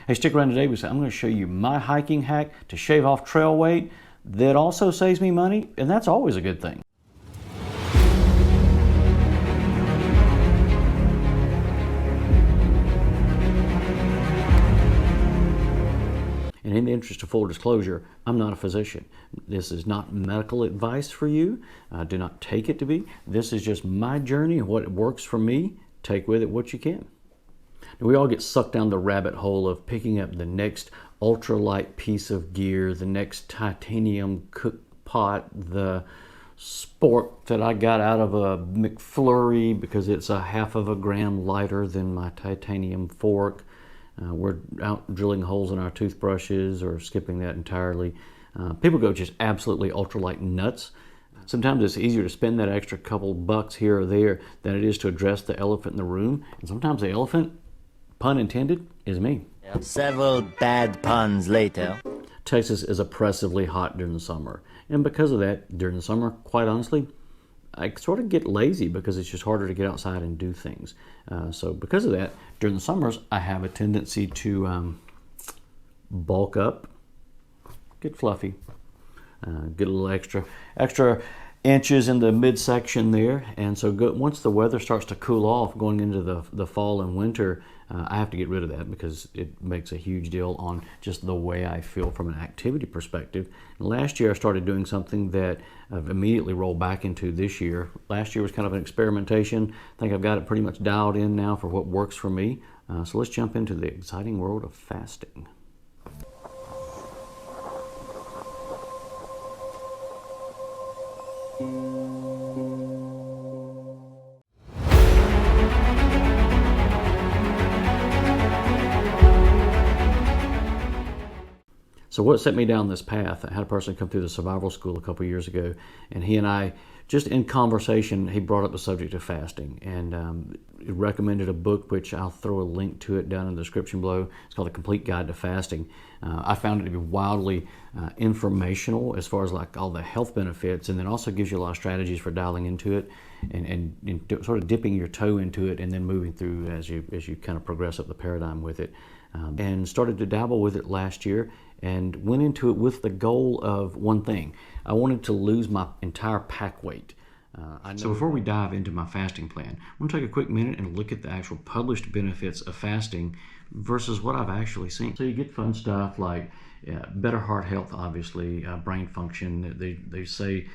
Hey, stick around today because I'm going to show you my hiking hack to shave off trail weight that also saves me money, and that's always a good thing. And in the interest of full disclosure, I'm not a physician. This is not medical advice for you. Do not take it to be. This is just my journey and what works for me. Take with it what you can. Now, we all get sucked down the rabbit hole of picking up the next ultralight piece of gear, the next titanium cook pot, the spork that I got out of a McFlurry because it's a half of a gram lighter than my titanium fork. We're out drilling holes in our toothbrushes or skipping that entirely. People go just absolutely ultralight nuts. Sometimes it's easier to spend that extra couple bucks here or there than it is to address the elephant in the room. And sometimes the elephant, pun intended, is me. Several bad puns later. Texas is oppressively hot during the summer. And because of that, during the summer, quite honestly, I sort of get lazy because it's just harder to get outside and do things. So because of that, during the summers, I have a tendency to bulk up, get fluffy, get a little extra inches in the midsection there. And so once the weather starts to cool off going into the fall and winter, I have to get rid of that because it makes a huge deal on just the way I feel from an activity perspective. And last year I started doing something that I've immediately rolled back into this year. Last year was kind of an experimentation. I think I've got it pretty much dialed in now for what works for me. So let's jump into the exciting world of fasting. So what set me down this path, I had a person come through the survival school a couple years ago, and he and I, just in conversation, he brought up the subject of fasting, and he recommended a book, which I'll throw a link to it down in the description below. It's called A Complete Guide to Fasting. I found it to be wildly informational as far as like all the health benefits, and then also gives you a lot of strategies for dialing into it and sort of dipping your toe into it and then moving through as you kind of progress up the paradigm with it. And started to dabble with it last year and went into it with the goal of one thing. I wanted to lose my entire pack weight. So before we dive into my fasting plan, I want to take a quick minute and look at the actual published benefits of fasting versus what I've actually seen. So you get fun stuff like better heart health, obviously, brain function. They say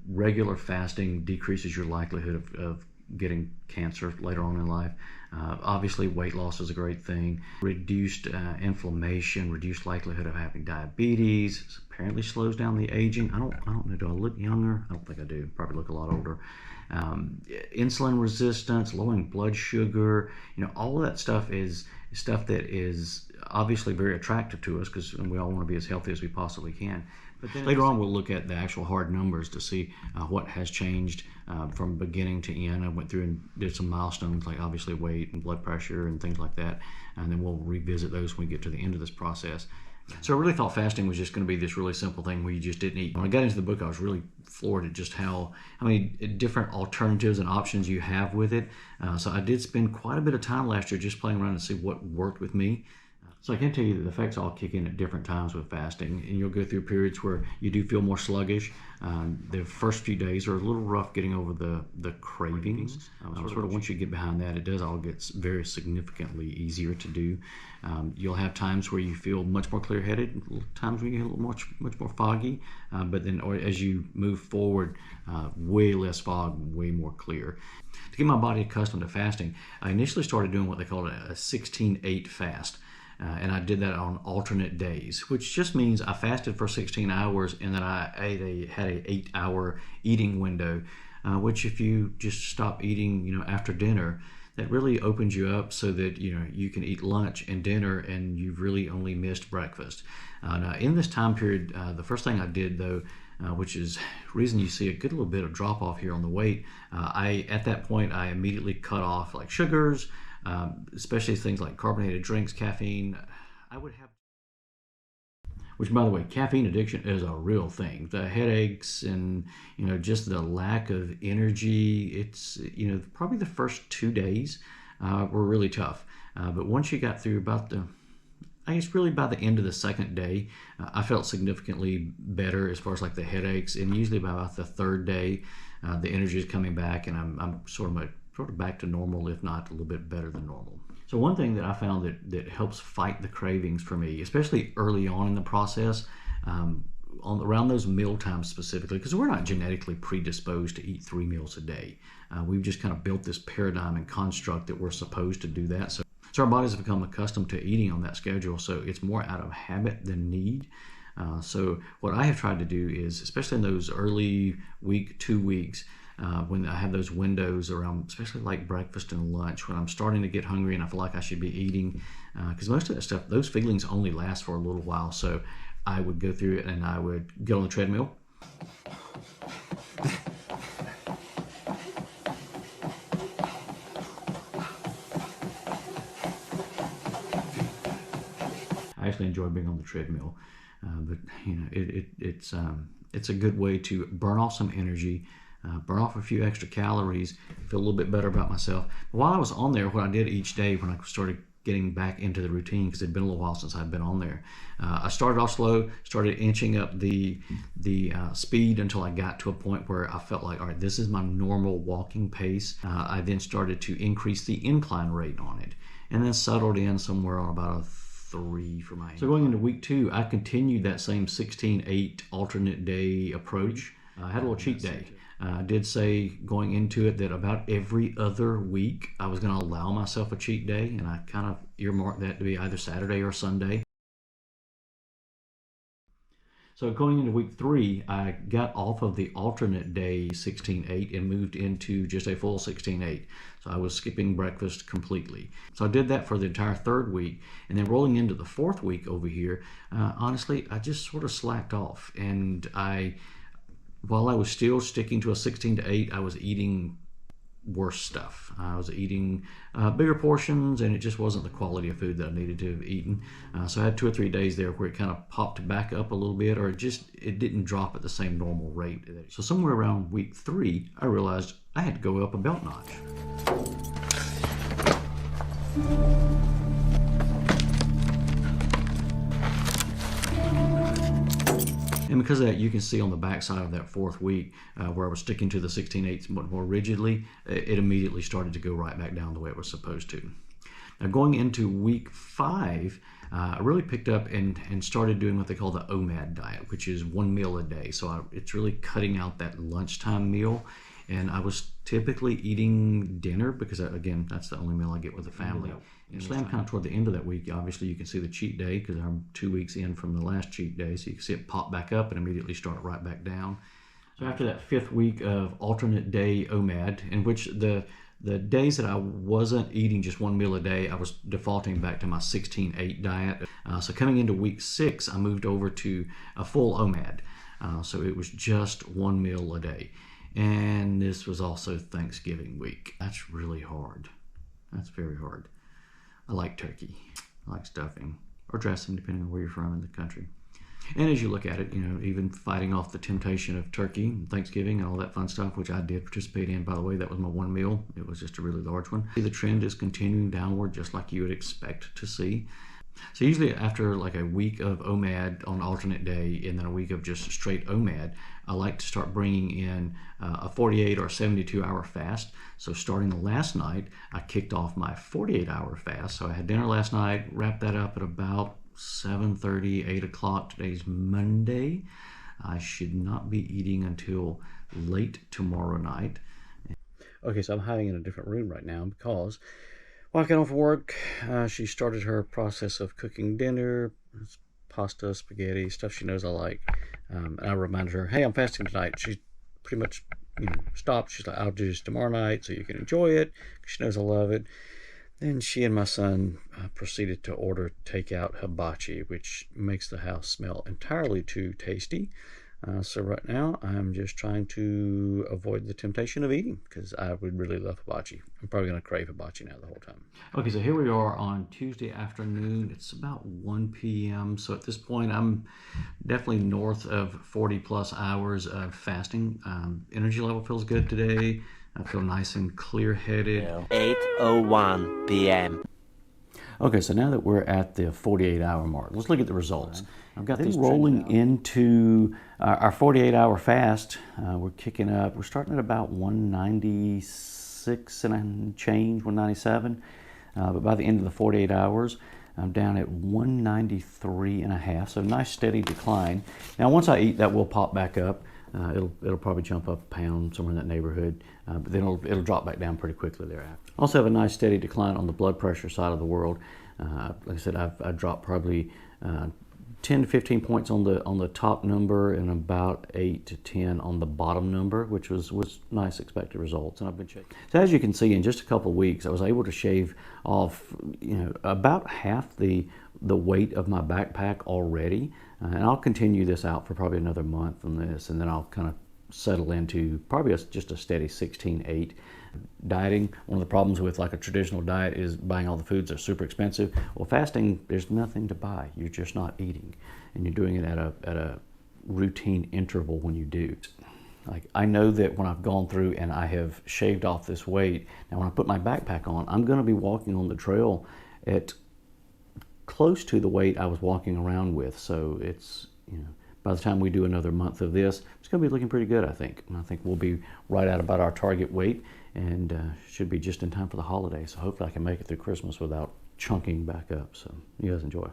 regular fasting decreases your likelihood of getting cancer later on in life. Obviously, weight loss is a great thing. Reduced inflammation, reduced likelihood of having diabetes. Apparently slows down the aging. I don't know. Do I look younger? I don't think I do. Probably look a lot older. Insulin resistance, lowering blood sugar. All of that stuff is stuff that is obviously very attractive to us because we all want to be as healthy as we possibly can. But then later on, we'll look at the actual hard numbers to see what has changed from beginning to end. I went through and did some milestones like obviously weight and blood pressure and things like that. And then we'll revisit those when we get to the end of this process. So I really thought fasting was just going to be this really simple thing where you just didn't eat. When I got into the book, I was really floored at just how many different alternatives and options you have with it. So I did spend quite a bit of time last year just playing around to see what worked with me. So I can tell you that the effects all kick in at different times with fasting, and you'll go through periods where you do feel more sluggish. The first few days are a little rough getting over the cravings. Sort of once you get behind that, it does all get very significantly easier to do. You'll have times where you feel much more clear-headed, times where you get much more foggy, but then as you move forward, way less fog, way more clear. To get my body accustomed to fasting, I initially started doing what they call a 16-8 fast. And I did that on alternate days, which just means I fasted for 16 hours and then I had a 8-hour eating window, which if you just stop eating, after dinner, that really opens you up so that, you can eat lunch and dinner and you've really only missed breakfast. Now in this time period, the first thing I did though, which is the reason you see a good little bit of drop off here on the weight, at that point I immediately cut off like sugars, especially things like carbonated drinks, caffeine. Which, by the way, caffeine addiction is a real thing. The headaches and, just the lack of energy, it's, probably the first 2 days were really tough. But once you got through about I guess really by the end of the second day, I felt significantly better as far as like the headaches, and usually by about the third day, the energy is coming back, and I'm sort of back to normal, if not a little bit better than normal. So one thing that I found that helps fight the cravings for me, especially early on in the process, around those meal times specifically, because we're not genetically predisposed to eat 3 meals a day. We've just kind of built this paradigm and construct that we're supposed to do that. So our bodies have become accustomed to eating on that schedule, so it's more out of habit than need. So what I have tried to do is, especially in those early week, 2 weeks, when I have those windows around, especially like breakfast and lunch, when I'm starting to get hungry and I feel like I should be eating, because most of that stuff, those feelings only last for a little while. So I would go through it and I would get on the treadmill. I actually enjoy being on the treadmill, but you know, it's a good way to burn off some energy, burn off a few extra calories, feel a little bit better about myself. But while I was on there, what I did each day when I started getting back into the routine, because it'd been a little while since I'd been on there, I started off slow, started inching up the speed until I got to a point where I felt like, all right, this is my normal walking pace. I then started to increase the incline rate on it, and then settled in somewhere on about a 3 for my. So going into week 2, I continued that same 16-8 alternate day approach. I had a little cheat day. I did say going into it that about every other week I was going to allow myself a cheat day, and I kind of earmarked that to be either Saturday or Sunday. So going into week 3, I got off of the alternate day 16-8 and moved into just a full 16-8. So I was skipping breakfast completely. So I did that for the entire 3rd week, and then rolling into the 4th week over here, honestly, I just sort of slacked off. And while I was still sticking to a 16-8, I was eating worse stuff. I was eating bigger portions, and it just wasn't the quality of food that I needed to have eaten. So I had 2 or 3 days there where it kind of popped back up a little bit, or it didn't drop at the same normal rate. So somewhere around week 3, I realized I had to go up a belt notch. And because of that, you can see on the backside of that 4th week where I was sticking to the 16-8 more rigidly, it immediately started to go right back down the way it was supposed to. Now going into week 5, I really picked up and started doing what they call the OMAD diet, which is 1 meal a day. So it's really cutting out that lunchtime meal. And I was typically eating dinner because, again, that's the only meal I get with the family. And so I'm kind of toward the end of that week. Obviously, you can see the cheat day because I'm 2 weeks in from the last cheat day. So you can see it pop back up and immediately start right back down. So after that 5th week of alternate day OMAD, in which the days that I wasn't eating just 1 meal a day, I was defaulting back to my 16-8 diet. So coming into week 6, I moved over to a full OMAD. So it was just 1 meal a day. And this was also Thanksgiving week. That's really hard. That's very hard. I like turkey. I like stuffing or dressing, depending on where you're from in the country. And as you look at it, you know, even fighting off the temptation of turkey and Thanksgiving and all that fun stuff, which I did participate in, by the way, that was my 1 meal. It was just a really large one. The trend is continuing downward, just like you would expect to see. So usually after like a week of OMAD on alternate day and then a week of just straight OMAD, I like to start bringing in a 48 or 72 hour fast. So starting last night, I kicked off my 48-hour fast. So I had dinner last night, wrapped that up at about 7:30, 8 o'clock. Today's Monday. I should not be eating until late tomorrow night. Okay, so I'm hiding in a different room right now because when I got off work, she started her process of cooking dinner, pasta, spaghetti, stuff she knows I like. And I reminded her, hey, I'm fasting tonight. She pretty much, stopped. She's like, I'll do this tomorrow night so you can enjoy it. She knows I love it. Then she and my son proceeded to order takeout hibachi, which makes the house smell entirely too tasty. So right now, I'm just trying to avoid the temptation of eating because I would really love hibachi. I'm probably going to crave hibachi now the whole time. Okay, so here we are on Tuesday afternoon. It's about 1 p.m. So at this point, I'm definitely north of 40 plus hours of fasting. Energy level feels good today. I feel nice and clear-headed. 8:01 p.m. Okay, so now that we're at the 48-hour mark, let's look at the results. I've got these rolling into our 48-hour fast. We're kicking up. We're starting at about 196 and change, 197. But by the end of the 48 hours, I'm down at 193 and a half. So nice steady decline. Now, once I eat, that will pop back up. It'll probably jump up a pound, somewhere in that neighborhood, but then it'll drop back down pretty quickly thereafter. Also have a nice steady decline on the blood pressure side of the world. Like I said, I've dropped probably 10 to 15 points on the top number and about 8 to 10 on the bottom number, which was nice expected results. And I've been checking. So as you can see, in just a couple of weeks, I was able to shave off, about half the weight of my backpack already. And I'll continue this out for probably another month on this, and then I'll kind of settle into probably just a steady 16-8. Dieting, one of the problems with like a traditional diet is buying all the foods that are super expensive. Well, fasting, there's nothing to buy. You're just not eating, and you're doing it at a routine interval when you do. Like, I know that when I've gone through and I have shaved off this weight, now when I put my backpack on, I'm going to be walking on the trail at close to the weight I was walking around with. So it's, by the time we do another month of this, it's going to be looking pretty good, I think. And I think we'll be right at about our target weight, and should be just in time for the holidays. So hopefully I can make it through Christmas without chunking back up. So you guys enjoy.